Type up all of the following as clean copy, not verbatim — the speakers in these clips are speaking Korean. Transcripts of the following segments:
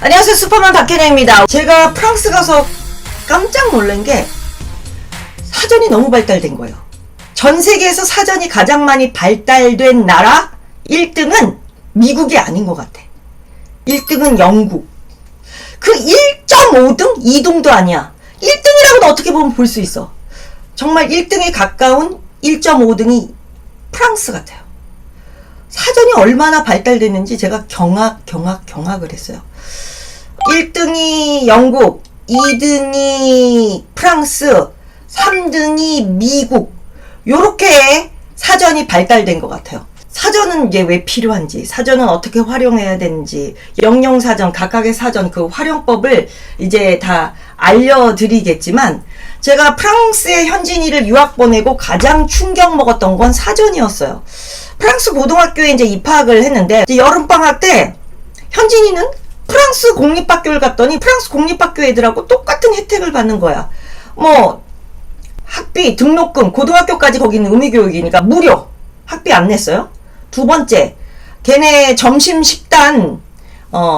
안녕하세요, 슈퍼맨 박현혜입니다. 제가 프랑스 가서 깜짝 놀란 게 사전이 너무 발달된 거예요. 전 세계에서 사전이 가장 많이 발달된 나라 1등은 미국이 아닌 것 같아. 1등은 영국. 그 1.5등? 2등도 아니야. 1등이라고도 어떻게 보면 볼 수 있어. 정말 1등에 가까운 1.5등이 프랑스 같아요. 사전이 얼마나 발달됐는지 제가 경악을 했어요. 1등이 영국, 2등이 프랑스, 3등이 미국. 요렇게 사전이 발달된 것 같아요. 사전은 이제 왜 필요한지, 사전은 어떻게 활용해야 되는지, 영영사전, 각각의 사전, 그 활용법을 이제 다 알려드리겠지만, 제가 프랑스에 현진이를 유학 보내고 가장 충격 먹었던 건 사전이었어요. 프랑스 고등학교에 이제 입학을 했는데, 이제 여름방학 때, 현진이는 프랑스 공립학교를 갔더니, 프랑스 공립학교 애들하고 똑같은 혜택을 받는 거야. 뭐, 학비, 등록금, 고등학교까지 거기는 의무교육이니까 무료. 학비 안 냈어요. 두 번째, 걔네 점심 식단,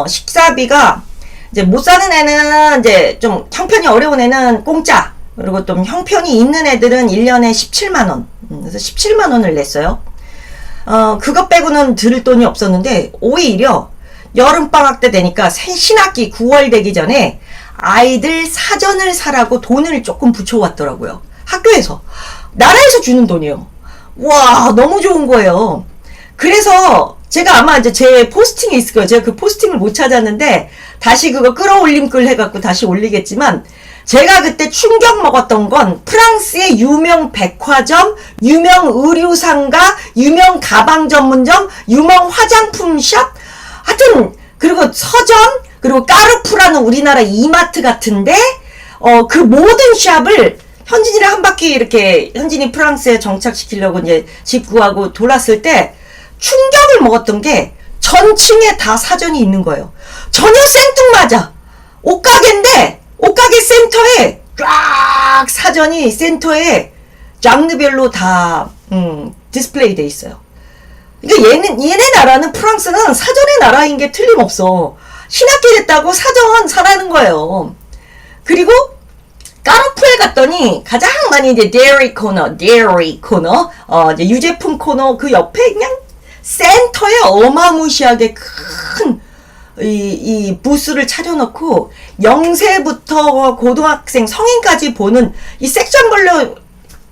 식사비가, 이제 못 사는 애는 이제 좀 형편이 어려운 애는 공짜. 그리고 좀 형편이 있는 애들은 1년에 17만원. 그래서 17만원을 냈어요. 그것 빼고는 들을 돈이 없었는데, 오히려 여름방학 때 되니까 신학기 9월 되기 전에 아이들 사전을 사라고 돈을 조금 붙여왔더라고요. 학교에서. 나라에서 주는 돈이요. 와, 너무 좋은 거예요. 그래서 제가 아마 이제 제 포스팅이 있을 거예요. 제가 그 포스팅을 못 찾았는데 다시 그거 끌어올림 글 해갖고 다시 올리겠지만, 제가 그때 충격 먹었던 건 프랑스의 유명 백화점, 유명 의류상가, 유명 가방 전문점, 유명 화장품 샵, 하여튼 그리고 서점, 그리고 까르푸라는 우리나라 이마트 같은데 그 모든 샵을 현진이랑 한 바퀴 이렇게 현진이 프랑스에 정착시키려고 이제 집 구하고 돌았을 때 충격을 먹었던 게 전층에 다 사전이 있는 거예요. 전혀 생뚱맞아. 옷가게인데 옷가게 센터에 쫙 사전이 센터에 장르별로 다 디스플레이 돼 있어요. 그러니까 얘네 나라는, 프랑스는 사전의 나라인 게 틀림없어. 신학기 됐다고 사전 사라는 거예요. 그리고 까르푸에 갔더니 가장 많이 이제 데이리 코너, 이제 유제품 코너 그 옆에 그냥 센터에 어마무시하게 큰 이 부스를 차려놓고 0세부터 고등학생, 성인까지 보는 이 섹션별로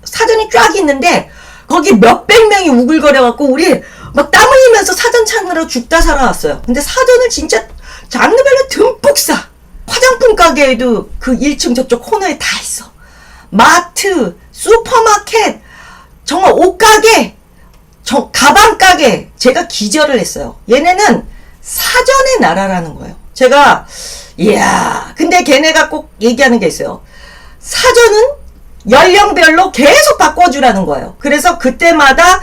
사전이 쫙 있는데, 거기 몇백 명이 우글거려갖고 우리 막 땀 흘리면서 사전 찾느라 죽다 살아왔어요. 근데 사전을 진짜 장르별로 듬뿍 사. 화장품 가게에도 그 1층 저쪽 코너에 다 있어. 마트, 슈퍼마켓, 정말 옷가게, 가방 가게. 제가 기절을 했어요. 얘네는 사전의 나라라는 거예요. 제가, 이야, 근데 걔네가 꼭 얘기하는 게 있어요. 사전은 연령별로 계속 바꿔주라는 거예요. 그래서 그때마다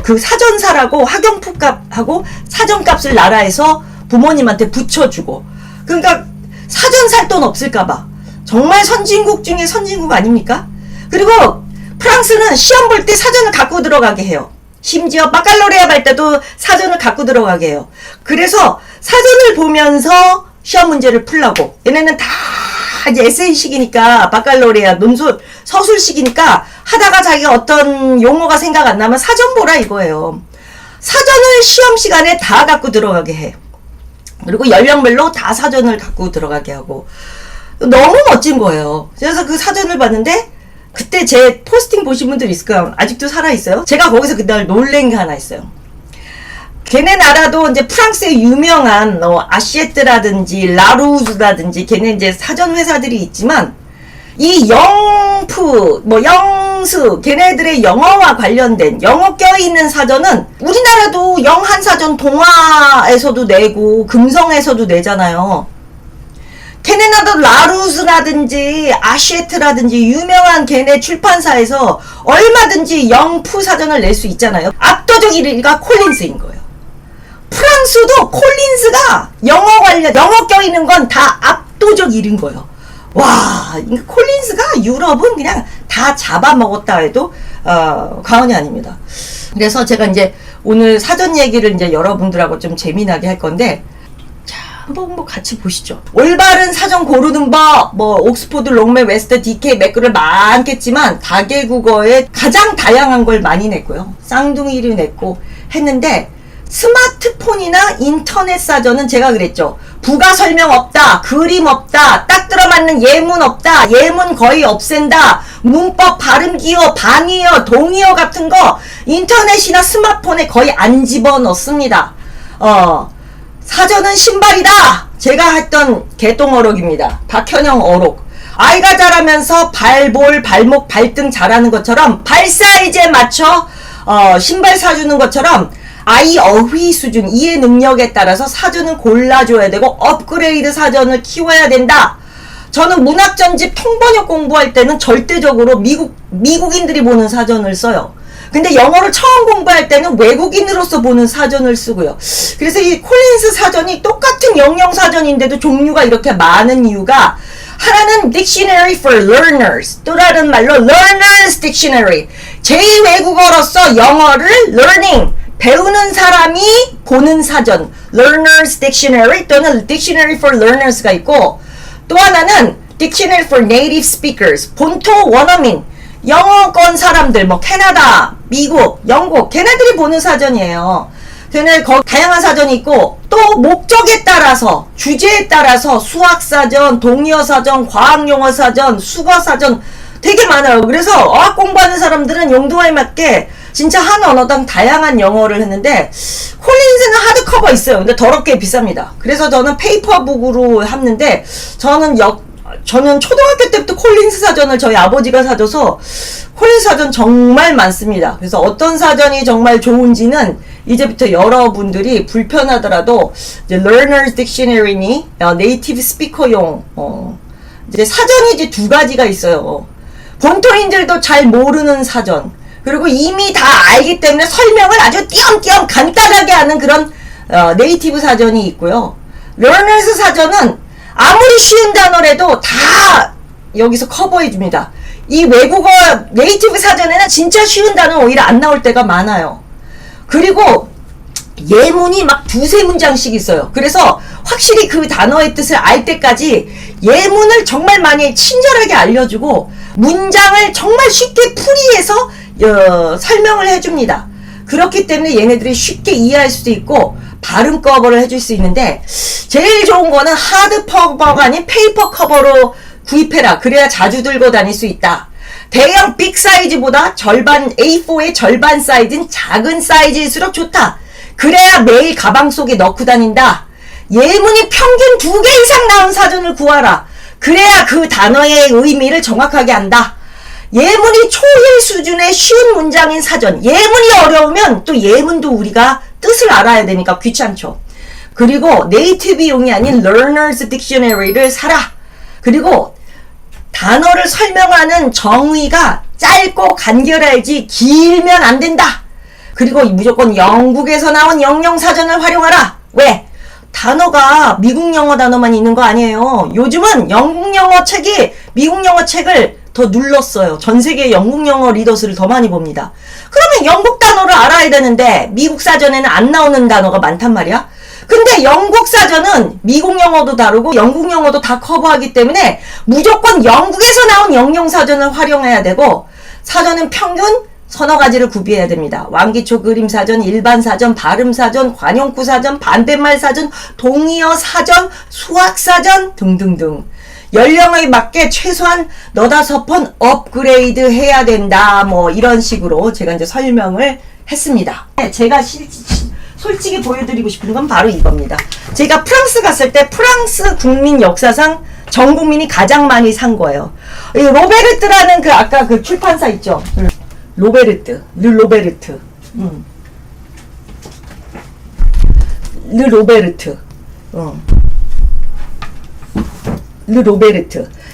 그 사전사라고 학용품값하고 사전값을 나라에서 부모님한테 붙여주고. 그러니까 사전 살 돈 없을까봐. 정말 선진국 중에 선진국 아닙니까? 그리고 프랑스는 시험 볼 때 사전을 갖고 들어가게 해요. 심지어 바칼로레아 할 때도 사전을 갖고 들어가게 해요. 그래서 사전을 보면서 시험 문제를 풀라고. 얘네는 다 이제 에세이식이니까, 바칼로레아 서술식이니까 하다가 자기가 어떤 용어가 생각 안 나면 사전 보라 이거예요. 사전을 시험 시간에 다 갖고 들어가게 해. 그리고 연령별로 다 사전을 갖고 들어가게 하고. 너무 멋진 거예요. 그래서 그 사전을 봤는데, 그때 제 포스팅 보신 분들 있을 거예요. 아직도 살아있어요? 제가 거기서 그날 놀란 게 하나 있어요. 걔네 나라도 이제 프랑스의 유명한 아시에트라든지 라루즈라든지 걔네 이제 사전 회사들이 있지만, 이 영프, 영수, 걔네들의 영어와 관련된 영어 껴있는 사전은 우리나라도 영한사전 동아에서도 내고 금성에서도 내잖아요. 걔네 나라도 라루즈라든지 아시에트라든지 유명한 걔네 출판사에서 얼마든지 영프 사전을 낼 수 있잖아요. 압도적 1위가 콜린스인 거예요. 프랑스도 콜린스가 영어 껴있는 건 다 압도적 1위인 거예요. 와, 콜린스가 유럽은 그냥 다 잡아먹었다 해도 과언이 아닙니다. 그래서 제가 이제 오늘 사전 얘기를 이제 여러분들하고 좀 재미나게 할 건데, 자, 한번 뭐 같이 보시죠. 올바른 사전 고르는 법, 뭐 옥스포드, 롱맨, 웨스터, DK, 매크를 많겠지만 다계국어에 가장 다양한 걸 많이 냈고요. 쌍둥이를 냈고 했는데 스마트폰이나 인터넷 사전은 제가 그랬죠. 부가 설명 없다, 그림 없다, 딱 들어맞는 예문 없다, 예문 거의 없앤다, 문법, 발음 기어, 방이어, 동의어 같은 거 인터넷이나 스마트폰에 거의 안 집어넣습니다. 사전은 신발이다. 제가 했던 개똥어록입니다. 박현영 어록. 아이가 자라면서 발볼, 발목, 발등 자라는 것처럼 발 사이즈에 맞춰 신발 사주는 것처럼 아이 어휘 수준, 이해 능력에 따라서 사전을 골라줘야 되고 업그레이드 사전을 키워야 된다. 저는 문학 전집 통번역 공부할 때는 절대적으로 미국인들이 보는 사전을 써요. 근데 영어를 처음 공부할 때는 외국인으로서 보는 사전을 쓰고요. 그래서 이 콜린스 사전이 똑같은 영영 사전인데도 종류가 이렇게 많은 이유가, 하나는 Dictionary for Learners, 또 다른 말로 Learners Dictionary, 제2외국어로서 영어를 learning, 배우는 사람이 보는 사전, Learners Dictionary 또는 Dictionary for Learners가 있고, 또 하나는 Dictionary for Native Speakers, 본토 원어민, 영어권 사람들, 뭐 캐나다, 미국, 영국, 걔네들이 보는 사전이에요. 걔네 다양한 사전이 있고, 또 목적에 따라서, 주제에 따라서 수학사전, 동의어사전, 과학용어사전, 수거사전 되게 많아요. 그래서 어학 공부하는 사람들은 용도에 맞게 진짜 한 언어당 다양한 영어를 했는데, 콜린스는 하드커버 있어요. 근데 더럽게 비쌉니다. 그래서 저는 페이퍼북으로 했는데, 저는 초등학교 때부터 콜린스 사전을 저희 아버지가 사줘서 콜린스 사전 정말 많습니다. 그래서 어떤 사전이 정말 좋은지는 이제부터 여러분들이 불편하더라도 이제 Learner's Dictionary니 네이티브 스피커용 이제 사전이 이제 두 가지가 있어요. 본토인들도 잘 모르는 사전, 그리고 이미 다 알기 때문에 설명을 아주 띄엄띄엄 간단하게 하는 그런 네이티브 사전이 있고요. Learner's 사전은 아무리 쉬운 단어라도 다 여기서 커버해 줍니다. 이 외국어 네이티브 사전에는 진짜 쉬운 단어 오히려 안 나올 때가 많아요. 그리고 예문이 막 두세 문장씩 있어요. 그래서 확실히 그 단어의 뜻을 알 때까지 예문을 정말 많이 친절하게 알려주고 문장을 정말 쉽게 풀이해서 설명을 해줍니다. 그렇기 때문에 얘네들이 쉽게 이해할 수도 있고 발음 커버를 해줄 수 있는데, 제일 좋은 거는 하드 커버가 아닌 페이퍼 커버로 구입해라. 그래야 자주 들고 다닐 수 있다. 대형 빅 사이즈보다 A4의 절반 사이즈는 작은 사이즈일수록 좋다. 그래야 매일 가방 속에 넣고 다닌다. 예문이 평균 2개 이상 나온 사전을 구하라. 그래야 그 단어의 의미를 정확하게 안다. 예문이 초일 수준의 쉬운 문장인 사전. 예문이 어려우면 또 예문도 우리가 뜻을 알아야 되니까 귀찮죠. 그리고 네이티브용이 아닌 Learner's Dictionary를 사라. 그리고 단어를 설명하는 정의가 짧고 간결해야지 길면 안 된다. 그리고 무조건 영국에서 나온 영영사전을 활용하라. 왜? 단어가 미국 영어 단어만 있는 거 아니에요. 요즘은 영국 영어 책이 미국 영어 책을 더 눌렀어요. 전 세계 영국 영어 리더스를 더 많이 봅니다. 그러면 영국 단어를 알아야 되는데 미국 사전에는 안 나오는 단어가 많단 말이야. 근데 영국 사전은 미국 영어도 다루고 영국 영어도 다 커버하기 때문에 무조건 영국에서 나온 영영 사전을 활용해야 되고, 사전은 평균 서너 가지를 구비해야 됩니다. 왕기초 그림 사전, 일반 사전, 발음 사전, 관용구 사전, 반대말 사전, 동의어 사전, 수학 사전 등등등. 연령에 맞게 최소한 너다섯 번 업그레이드 해야 된다. 뭐 이런 식으로 제가 이제 설명을 했습니다. 제가 솔직히 보여드리고 싶은 건 바로 이겁니다. 제가 프랑스 갔을 때 프랑스 국민 역사상 전 국민이 가장 많이 산 거예요. 이 로베르트라는 그 아까 그 출판사 있죠. 로베르트, 르 로베르트.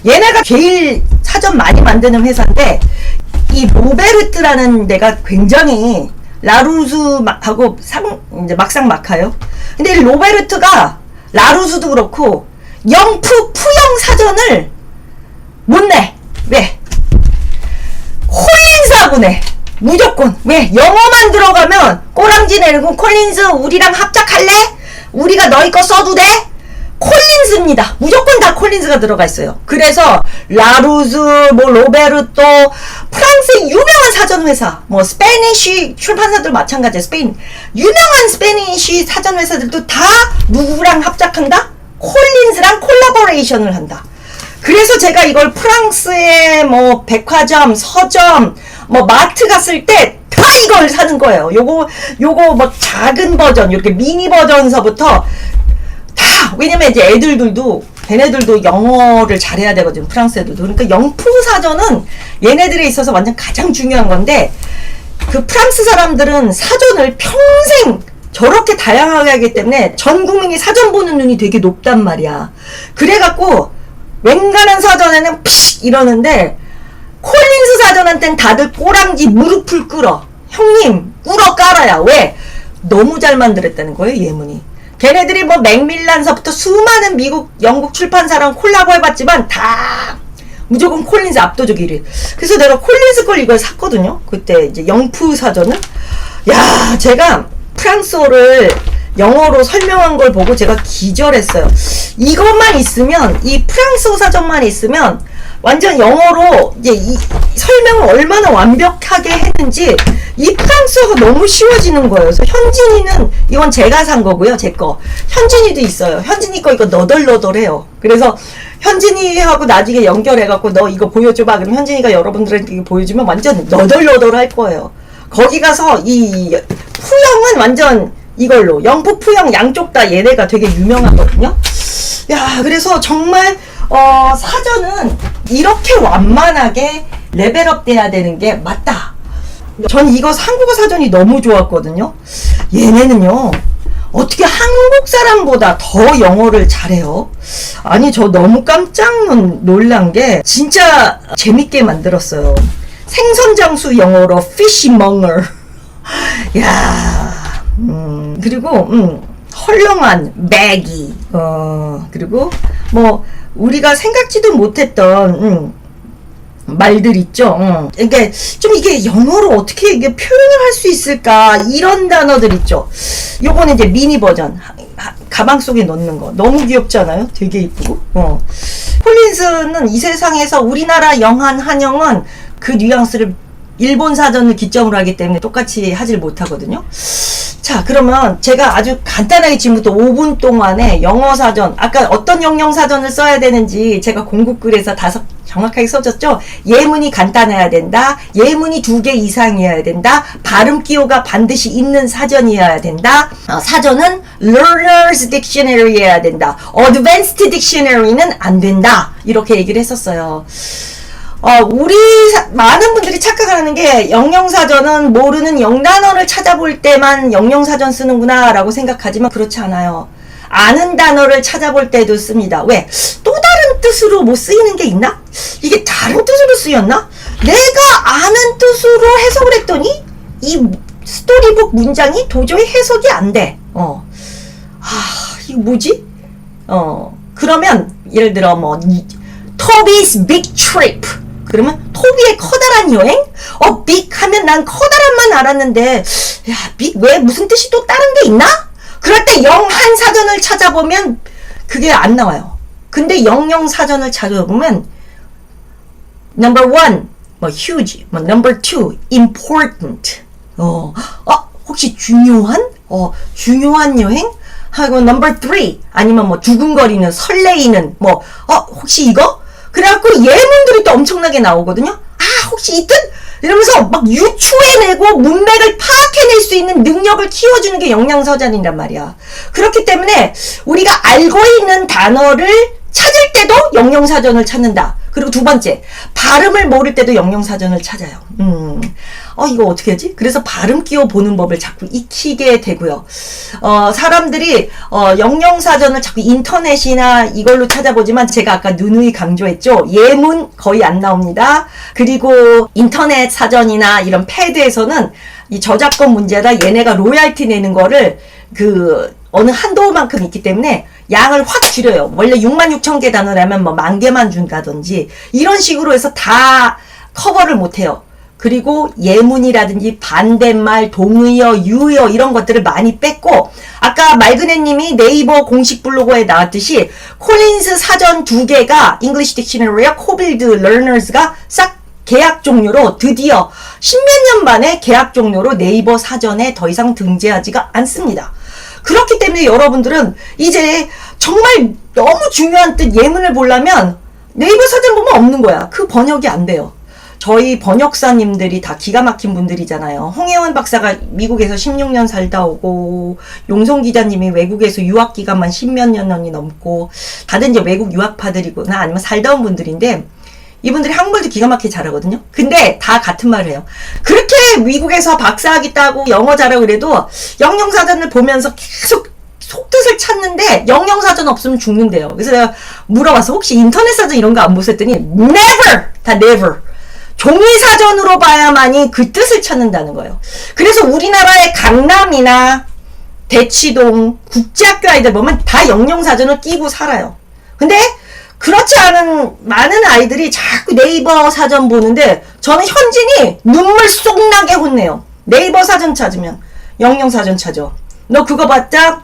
얘네가 제일 사전 많이 만드는 회사인데, 이 로베르트라는 데가 굉장히 라루즈하고 이제 막상막하요. 근데 이 로베르트가 라루즈도 그렇고 푸영 사전을 못 내. 왜? 콜린스하고 내. 무조건. 왜? 영어만 들어가면 꼬랑지 내리고 콜린스 우리랑 합작할래? 우리가 너희 거 써도 돼? 콜린즈입니다. 무조건 다 콜린즈가 들어가 있어요. 그래서 라루즈, 뭐 로베르토, 프랑스의 유명한 사전회사, 뭐 스페니쉬 출판사들 마찬가지예요. 유명한 스페니쉬 사전회사들도 다 누구랑 합작한다? 콜린즈랑 콜라보레이션을 한다. 그래서 제가 이걸 프랑스의 뭐 백화점, 서점, 뭐 마트 갔을 때 다 이걸 사는 거예요. 요거 뭐 작은 버전, 이렇게 미니 버전서부터 다, 왜냐면 이제 걔네들도 영어를 잘해야 되거든요. 프랑스 애들도. 그러니까 영프 사전은 얘네들에 있어서 완전 가장 중요한 건데, 그 프랑스 사람들은 사전을 평생 저렇게 다양하게 하기 때문에 전 국민이 사전 보는 눈이 되게 높단 말이야. 그래갖고 웬간한 사전에는 피식 이러는데 콜린스 사전한테는 다들 꼬랑지 무릎을 꿇어. 형님 꿇어 깔아야. 왜? 너무 잘 만들었다는 거예요. 예문이. 걔네들이 뭐 맥밀란서부터 수많은 미국 영국 출판사랑 콜라보 해봤지만 다 무조건 콜린스 압도적 1위. 그래서 내가 콜린스 걸 이걸 샀거든요. 그때 이제 영프 사전을. 야, 제가 프랑스어를 영어로 설명한 걸 보고 제가 기절했어요. 이것만 있으면, 이 프랑스어 사전만 있으면 완전 영어로 이제 이 설명을 얼마나 완벽하게 했는지 이 프랑스어가 너무 쉬워지는 거예요. 그래서 현진이는 이건 제가 산 거고요. 제 거. 현진이도 있어요. 현진이 거 이거 너덜너덜해요. 그래서 현진이하고 나중에 연결해갖고 너 이거 보여줘봐. 그럼 현진이가 여러분들한테 이거 보여주면 완전 너덜너덜할 거예요. 거기 가서 이 푸영은 완전 이걸로 영프 푸영 양쪽 다 얘네가 되게 유명하거든요. 야, 그래서 정말 사전은 이렇게 완만하게 레벨업 돼야 되는 게 맞다. 전 이거 한국어 사전이 너무 좋았거든요. 얘네는요, 어떻게 한국 사람보다 더 영어를 잘해요? 아니, 저 너무 깜짝 놀란 게 진짜 재밌게 만들었어요. 생선장수 영어로 fishmonger. 야, 그리고 헐렁한 매기. 그리고 뭐 우리가 생각지도 못했던 말들 있죠. 그러니까 좀 이게 영어로 어떻게 이게 표현을 할 수 있을까, 이런 단어들 있죠. 요거는 이제 미니 버전, 가방 속에 넣는 거 너무 귀엽지 않아요? 되게 이쁘고. 콜린스는 이 세상에서 우리나라 영한 한영은 그 뉘앙스를 일본 사전을 기점으로 하기 때문에 똑같이 하질 못하거든요. 자, 그러면 제가 아주 간단하게 지금부터 5분 동안에 영어 사전, 아까 어떤 영영 사전을 써야 되는지 제가 공부글에서 정확하게 써줬죠. 예문이 간단해야 된다. 예문이 2개 이상이어야 된다. 발음 기호가 반드시 있는 사전이어야 된다. 사전은 Learner's Dictionary여야 된다. Advanced Dictionary는 안 된다. 이렇게 얘기를 했었어요. 많은 분들이 착각하는 게 영영사전은 모르는 영단어를 찾아볼 때만 영영사전 쓰는구나 라고 생각하지만 그렇지 않아요. 아는 단어를 찾아볼 때도 씁니다. 왜? 또 다른 뜻으로 뭐 쓰이는 게 있나? 이게 다른 뜻으로 쓰였나? 내가 아는 뜻으로 해석을 했더니 이 스토리북 문장이 도저히 해석이 안 돼. 이거 뭐지? 그러면 예를 들어 뭐 Toby's Big Trip. 그러면 토비의 커다란 여행? 빅 하면 난 커다란만 알았는데, 야, 빅 왜 무슨 뜻이 또 다른 게 있나? 그럴 때 영한 사전을 찾아보면 그게 안 나와요. 근데 영영 사전을 찾아보면 number one, 뭐 huge, 뭐 number two, important. 혹시 중요한? 중요한 여행? 하고 number three, 아니면 뭐 두근거리는, 설레이는, 뭐 혹시 이거? 그래갖고 예문들이 또 엄청나게 나오거든요. 혹시 이 뜻? 이러면서 막 유추해내고 문맥을 파악해낼 수 있는 능력을 키워주는 게 영양서전이란 말이야. 그렇기 때문에 우리가 알고 있는 단어를 찾을 때도 영영사전을 찾는다. 그리고 두 번째, 발음을 모를 때도 영영사전을 찾아요. 이거 어떻게 하지? 그래서 발음 끼워 보는 법을 자꾸 익히게 되고요. 사람들이 영영사전을 자꾸 인터넷이나 이걸로 찾아보지만 제가 아까 누누이 강조했죠. 예문 거의 안 나옵니다. 그리고 인터넷 사전이나 이런 패드에서는 이 저작권 문제라 얘네가 로얄티 내는 거를 어느 한도만큼 있기 때문에 양을 확 줄여요. 원래 66,000개 단어라면 뭐 10,000개만 준다든지 이런 식으로 해서 다 커버를 못해요. 그리고 예문이라든지 반대말, 동의어, 유의어 이런 것들을 많이 뺐고 아까 말그네님이 네이버 공식 블로그에 나왔듯이 콜린스 사전 2개가 English Dictionary와 코빌드 Learners가 싹 계약 종료로 드디어 십몇 년 만에 계약 종료로 네이버 사전에 더 이상 등재하지가 않습니다. 그렇기 때문에 여러분들은 이제 정말 너무 중요한 뜻 예문을 보려면 네이버 사전 보면 없는 거야. 그 번역이 안 돼요. 저희 번역사님들이 다 기가 막힌 분들이잖아요. 홍혜원 박사가 미국에서 16년 살다 오고 용성 기자님이 외국에서 유학 기간만 10몇 년이 넘고 다들 이제 외국 유학파들이거나 아니면 살다 온 분들인데 이분들이 한국말도 기가 막히게 잘하거든요. 근데 다 같은 말을 해요. 그렇게 미국에서 박사학위 따고 영어 잘하고 그래도 영영사전을 보면서 계속 속뜻을 찾는데 영영사전 없으면 죽는데요. 그래서 내가 물어봤어. 혹시 인터넷 사전 이런 거 안 보셨더니 never! 다 never! 종이사전으로 봐야만이 그 뜻을 찾는다는 거예요. 그래서 우리나라의 강남이나 대치동, 국제학교 아이들 보면 다 영영사전을 끼고 살아요. 근데 그렇지 않은 많은 아이들이 자꾸 네이버 사전 보는데 저는 현진이 눈물 쏙 나게 혼내요. 네이버 사전 찾으면 영영사전 찾아. 너 그거 봤자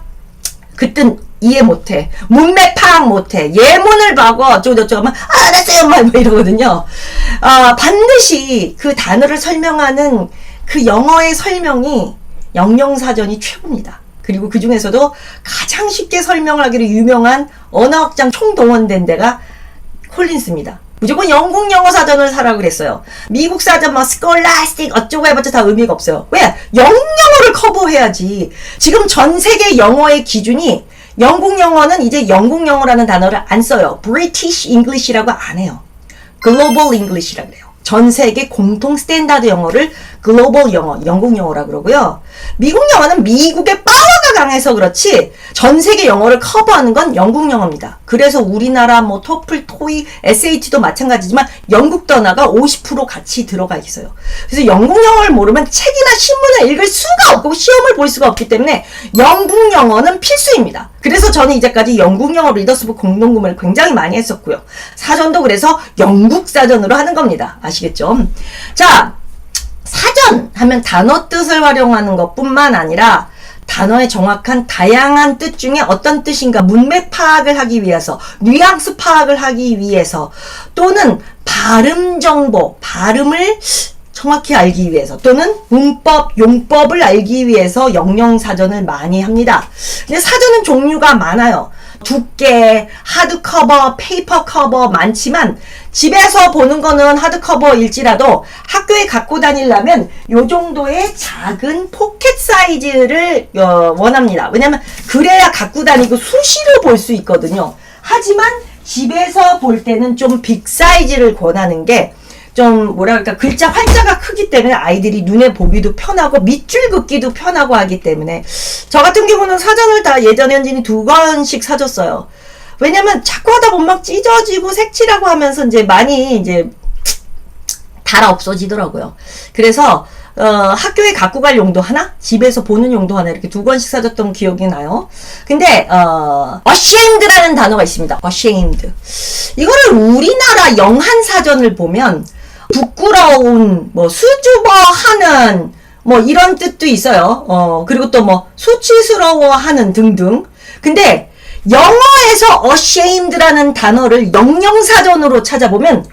그 뜻 이해 못해. 문맥 파악 못해. 예문을 봐고 어쩌고저쩌고 하면 알았어요 막 이러거든요. 반드시 그 단어를 설명하는 그 영어의 설명이 영영사전이 최고입니다. 그리고 그 중에서도 가장 쉽게 설명을 하기로 유명한 언어학장 총동원된 데가 콜린스입니다. 무조건 영국 영어 사전을 사라고 그랬어요. 미국 사전 뭐 스콜라스틱 어쩌고 해봤자 다 의미가 없어요. 왜? 영영어를 커버해야지. 지금 전 세계 영어의 기준이 영국 영어는 이제 영국 영어라는 단어를 안 써요. British English라고 안 해요. Global English라고 그래요. 전 세계 공통 스탠다드 영어를 글로벌 영어, 영국 영어라 그러고요. 미국 영어는 미국의 파워가 강해서 그렇지 전 세계 영어를 커버하는 건 영국 영어입니다. 그래서 우리나라 뭐 토플, 토익, SAT도 마찬가지지만 영국 단어가 50% 같이 들어가 있어요. 그래서 영국 영어를 모르면 책이나 신문을 읽을 수가 없고 시험을 볼 수가 없기 때문에 영국 영어는 필수입니다. 그래서 저는 이제까지 영국 영어 리더스북 공동구매를 굉장히 많이 했었고요. 사전도 그래서 영국 사전으로 하는 겁니다. 아시겠죠? 자, 사전 하면 단어 뜻을 활용하는 것뿐만 아니라 단어의 정확한 다양한 뜻 중에 어떤 뜻인가 문맥 파악을 하기 위해서 뉘앙스 파악을 하기 위해서 또는 발음 정보, 발음을 정확히 알기 위해서 또는 문법, 용법을 알기 위해서 영영사전을 많이 합니다. 근데 사전은 종류가 많아요. 두께, 하드커버, 페이퍼 커버 많지만 집에서 보는 거는 하드커버일지라도 학교에 갖고 다니려면 요 정도의 작은 포켓 사이즈를 원합니다. 왜냐면 그래야 갖고 다니고 수시로 볼 수 있거든요. 하지만 집에서 볼 때는 좀 빅 사이즈를 권하는 게 좀 뭐랄까 글자 활자가 크기 때문에 아이들이 눈에 보기도 편하고 밑줄 긋기도 편하고 하기 때문에 저 같은 경우는 사전을 다 예전에 현진이 2권씩 사줬어요. 왜냐면 자꾸 하다 보면 막 찢어지고 색칠하고 하면서 이제 많이 이제 달아 없어지더라고요. 그래서 학교에 갖고 갈 용도 하나, 집에서 보는 용도 하나 이렇게 2권씩 사줬던 기억이 나요. 근데 ashamed라는 단어가 있습니다. ashamed. 이거를 우리나라 영한 사전을 보면 부끄러운, 뭐 수줍어하는, 뭐 이런 뜻도 있어요. 그리고 또 뭐 수치스러워하는 등등. 근데 영어에서 ashamed라는 단어를 영영사전으로 찾아보면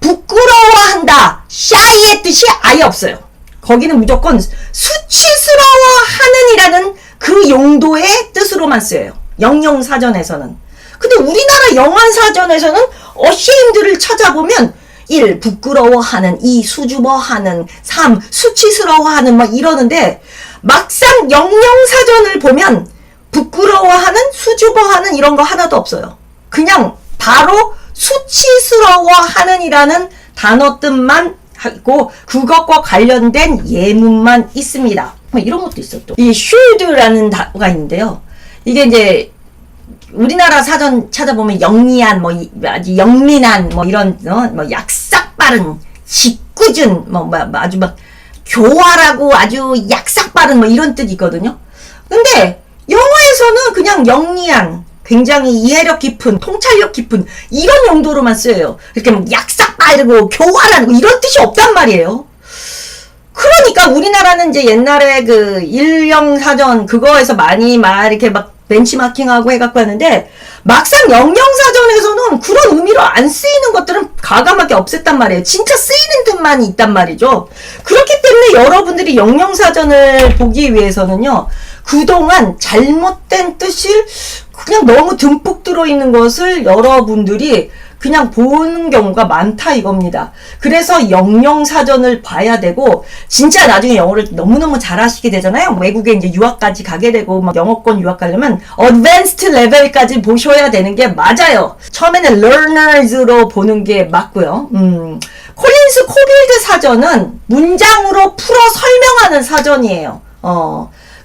부끄러워한다, shy의 뜻이 아예 없어요. 거기는 무조건 수치스러워하는이라는 그 용도의 뜻으로만 쓰여요. 영영사전에서는. 근데 우리나라 영한사전에서는 ashamed를 찾아보면 1. 부끄러워하는, 2. 수줍어하는, 3. 수치스러워하는 막 이러는데 막상 영영사전을 보면 부끄러워하는, 수줍어하는 이런 거 하나도 없어요. 그냥 바로 수치스러워하는이라는 단어 뜻만 하고 그것과 관련된 예문만 있습니다. 뭐 이런 것도 있어 또. 이 should라는 단어가 있는데요. 이게 이제 우리나라 사전 찾아보면 영리한, 뭐 아주 영민한, 뭐 이런 뭐 약삭빠른, 짓궂은, 뭐 아주 막 교활하고 아주 약삭빠른 뭐 이런 뜻이 있거든요. 근데 영어에서는 그냥 영리한, 굉장히 이해력 깊은, 통찰력 깊은 이런 용도로만 쓰여요. 이렇게 막 약삭빠르고 교활한 이런 뜻이 없단 말이에요. 그러니까 우리나라는 이제 옛날에 그 일령 사전 그거에서 많이 막 이렇게 막 벤치마킹하고 해갖고 하는데 막상 영영사전에서는 그런 의미로 안 쓰이는 것들은 과감하게 없앴단 말이에요. 진짜 쓰이는 듯만 있단 말이죠. 그렇기 때문에 여러분들이 영영사전을 보기 위해서는요. 그동안 잘못된 뜻이 그냥 너무 듬뿍 들어있는 것을 여러분들이 그냥 보는 경우가 많다 이겁니다. 그래서 영영사전을 봐야 되고 진짜 나중에 영어를 너무너무 잘하시게 되잖아요. 외국에 이제 유학까지 가게 되고 막 영어권 유학 가려면 어드밴스드 레벨까지 보셔야 되는 게 맞아요. 처음에는 learners로 보는 게 맞고요. 콜린스 코빌드 사전은 문장으로 풀어 설명하는 사전이에요.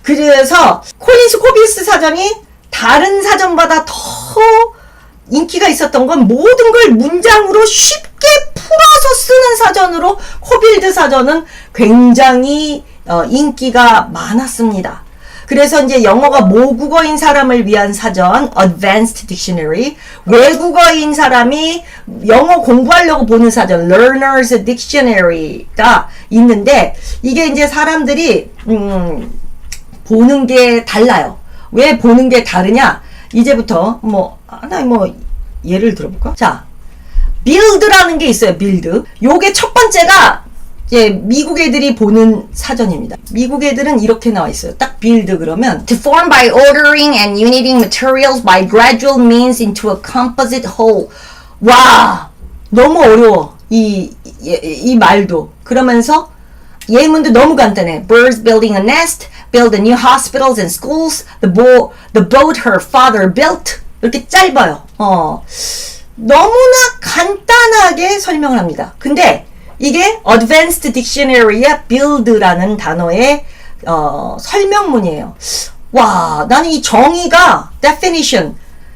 그래서 콜린스 코빌드 사전이 다른 사전보다 더 인기가 있었던 건 모든 걸 문장으로 쉽게 풀어서 쓰는 사전으로 코빌드 사전은 굉장히 인기가 많았습니다. 그래서 이제 영어가 모국어인 사람을 위한 사전, Advanced Dictionary, 외국어인 사람이 영어 공부하려고 보는 사전, Learner's Dictionary가 있는데 이게 이제 사람들이 보는 게 달라요. 왜 보는 게 다르냐? 이제부터 하나 예를 들어볼까? 자, build라는 게 있어요. build. 요게 첫 번째가 이제 미국 애들이 보는 사전입니다. 미국 애들은 이렇게 나와 있어요. 딱 build 그러면 to form by ordering and uniting materials by gradual means into a composite whole. 와, 너무 어려워. 이 말도. 그러면서 예문도 너무 간단해. Birds building a nest, build a new hospitals and schools. The boat her father built. 이렇게 짧아요. 너무나 간단하게 설명을 합니다. 근데 이게 Advanced Dictionary의 build라는 단어의 설명문이에요. 와, 나는 이 정의가 definition,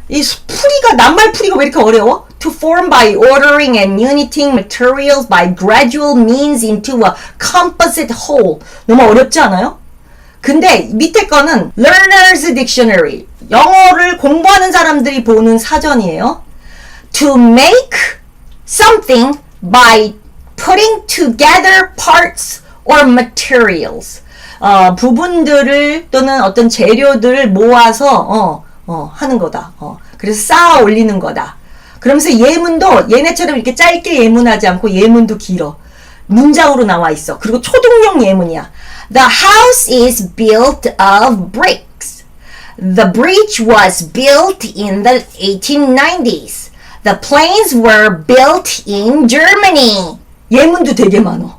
이 풀이가 낱말 풀이가 왜 이렇게 어려워? To form by ordering and uniting materials by gradual means into a composite whole. 너무 어렵지 않아요? 근데 밑에 거는 Learner's Dictionary. 영어를 공부하는 사람들이 보는 사전이에요. To make something by putting together parts or materials. 부분들을 또는 어떤 재료들을 모아서 하는 거다. 그래서 쌓아 올리는 거다. 그러면서 예문도 얘네처럼 이렇게 짧게 예문하지 않고 예문도 길어. 문장으로 나와 있어. 그리고 초등용 예문이야. The house is built of bricks. The bridge was built in the 1890s. The planes were built in Germany. 예문도 되게 많어.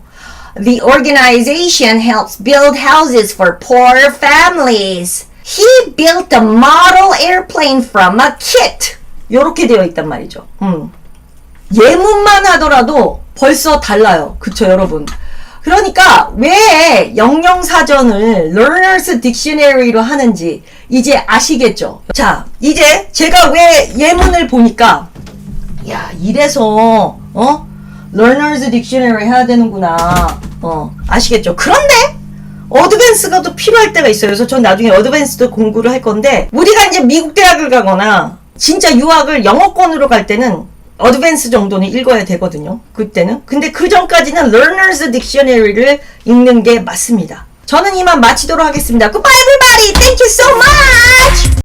The organization helps build houses for poor families. He built a model airplane from a kit. 요렇게 되어 있단 말이죠. 예문만 하더라도 벌써 달라요. 그쵸, 여러분? 그러니까 왜 영영사전을 Learner's Dictionary로 하는지 이제 아시겠죠? 자, 이제 제가 왜 예문을 보니까 야, 이래서 Learner's Dictionary 해야 되는구나. 아시겠죠? 그런데 어드밴스가 또 필요할 때가 있어요. 그래서 전 나중에 어드밴스도 공부를 할 건데 우리가 이제 미국 대학을 가거나 진짜 유학을 영어권으로 갈 때는 어드밴스 정도는 읽어야 되거든요. 그때는. 근데 그 전까지는 Learner's Dictionary를 읽는 게 맞습니다. 저는 이만 마치도록 하겠습니다. Goodbye everybody. Thank you so much.